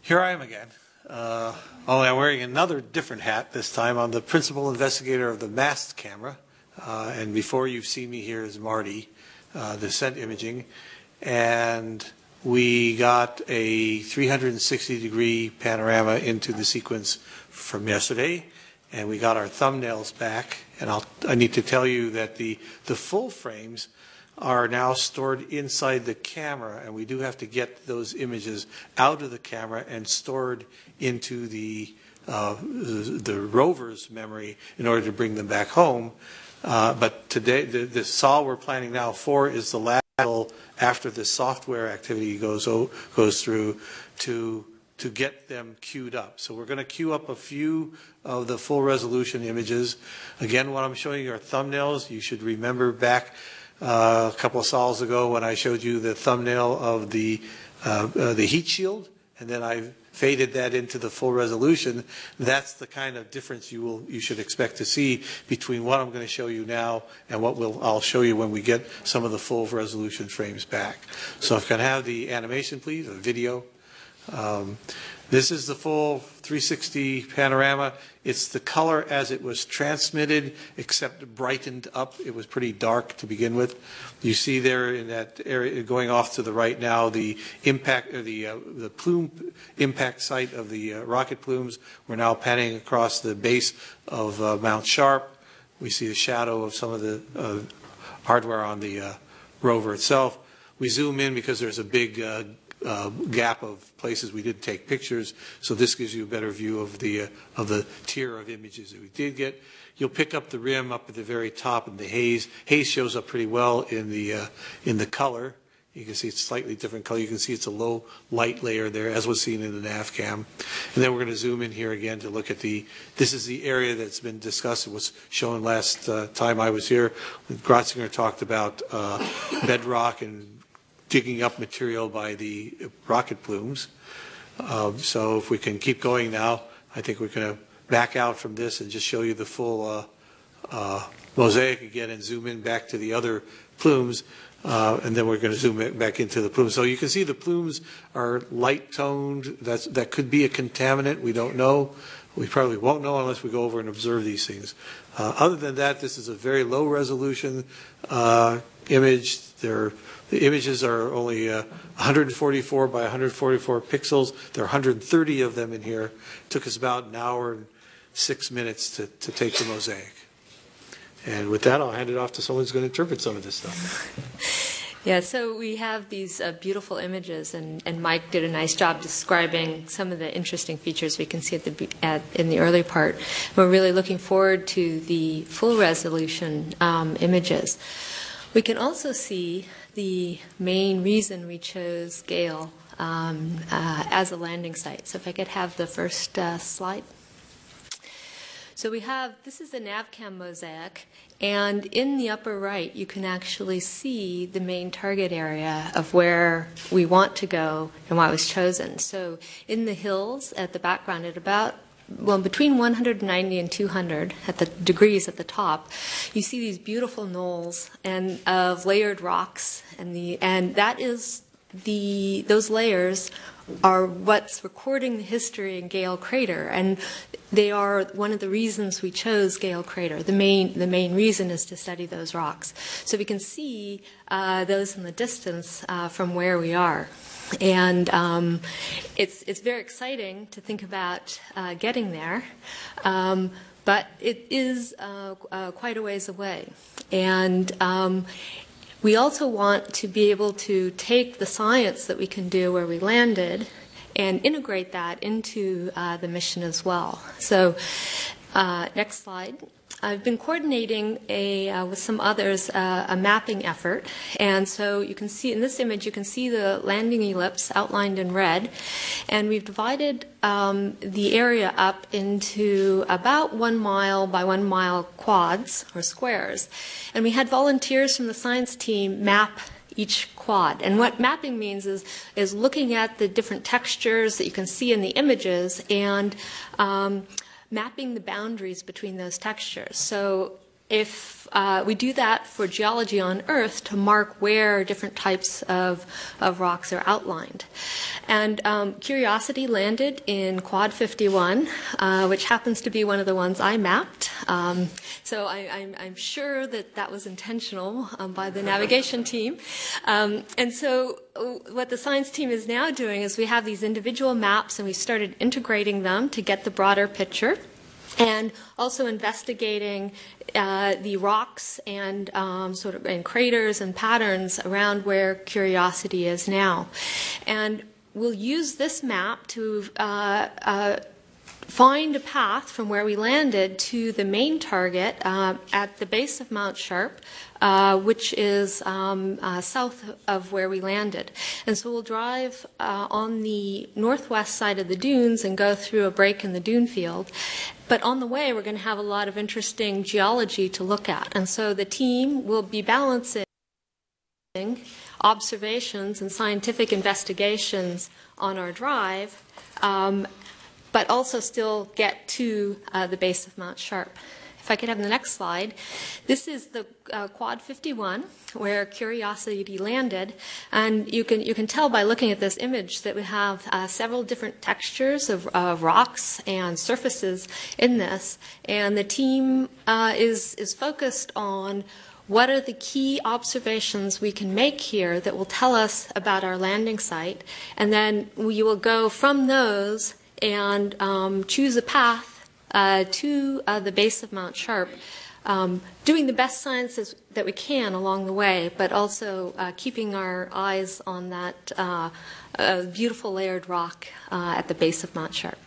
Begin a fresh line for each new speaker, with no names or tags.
Here I am again. Only I'm wearing another different hat this time. I'm the principal investigator of the Mast camera. And before you've seen me here is Marty, the scent imaging. And we got a 360-degree panorama into the sequence from yesterday. And we got our thumbnails back. And I need to tell you that the full frames are now stored inside the camera, and we do have to get those images out of the camera and stored into the rover's memory in order to bring them back home. But today, the SOL we're planning now for is the last after the software activity goes through to get them queued up. So we're going to queue up a few of the full resolution images. Again, what I'm showing you are thumbnails. You should remember back a couple of sols ago when I showed you the thumbnail of the heat shield, and then I faded that into the full resolution. That's the kind of difference you should expect to see between what I'm going to show you now and what I'll show you when we get some of the full resolution frames back. So if I can have the animation, please, or video. This is the full 360 panorama. It's the color as it was transmitted, except brightened up. It was pretty dark to begin with. You see there in that area going off to the right now the impact, or the plume impact site of the rocket plumes. We're now panning across the base of Mount Sharp. We see the shadow of some of the hardware on the rover itself. We zoom in because there's a big gap of places we didn't take pictures, so this gives you a better view of the tier of images that we did get. You'll pick up the rim up at the very top and the haze. Haze shows up pretty well in the color. You can see it's slightly different color. You can see it's a low light layer there, as was seen in the Mastcam. And then we're going to zoom in here again to look at this is the area that's been discussed. It was shown last time I was here. Grotzinger talked about bedrock and digging up material by the rocket plumes. So if we can keep going now, I think we're going to back out from this and just show you the full mosaic again and zoom in back to the other plumes. And then we're going to zoom back into the plumes. So you can see the plumes are light toned. That could be a contaminant. We don't know. We probably won't know unless we go over and observe these things. Other than that, this is a very low resolution image. The images are only 144 by 144 pixels. There are 130 of them in here. It took us about an hour and 6 minutes to take the mosaic. And with that, I'll hand it off to someone who's going to interpret some of this stuff.
Yeah, so we have these beautiful images, and Mike did a nice job describing some of the interesting features we can see in the early part. We're really looking forward to the full resolution images. We can also see the main reason we chose Gale as a landing site. So if I could have the first slide. So this is the Navcam mosaic, and in the upper right you can actually see the main target area of where we want to go and why it was chosen. So in the hills at the background at about between 190 and 200 at the degrees at the top, you see these beautiful knolls and of layered rocks, and that is those layers are what's recording the history in Gale Crater, and they are one of the reasons we chose Gale Crater. The main reason is to study those rocks, so we can see those in the distance from where we are. And it's very exciting to think about getting there, but it is quite a ways away. And we also want to be able to take the science that we can do where we landed and integrate that into the mission as well. So next slide. I've been coordinating with some others a mapping effort, and so you can see in this image you can see the landing ellipse outlined in red, and we've divided the area up into about 1 mile by 1 mile quads or squares, and we had volunteers from the science team map each quad. And what mapping means is looking at the different textures that you can see in the images and mapping the boundaries between those textures. So we do that for geology on Earth to mark where different types of rocks are outlined. And Curiosity landed in Quad 51, which happens to be one of the ones I mapped. So I'm sure that that was intentional by the navigation team. And so what the science team is now doing is we have these individual maps, and we started integrating them to get the broader picture, and also investigating the rocks and and craters and patterns around where Curiosity is now. And we'll use this map to find a path from where we landed to the main target at the base of Mount Sharp, which is south of where we landed. And so we'll drive on the northwest side of the dunes and go through a break in the dune field. But on the way, we're going to have a lot of interesting geology to look at. And so the team will be balancing observations and scientific investigations on our drive, but also still get to the base of Mount Sharp. If I could have the next slide. This is the Quad 51, where Curiosity landed, and you can tell by looking at this image that we have several different textures of rocks and surfaces in this, and the team is focused on what are the key observations we can make here that will tell us about our landing site, and then we will go from those and choose a path to the base of Mount Sharp, doing the best science that we can along the way, but also keeping our eyes on that beautiful layered rock at the base of Mount Sharp.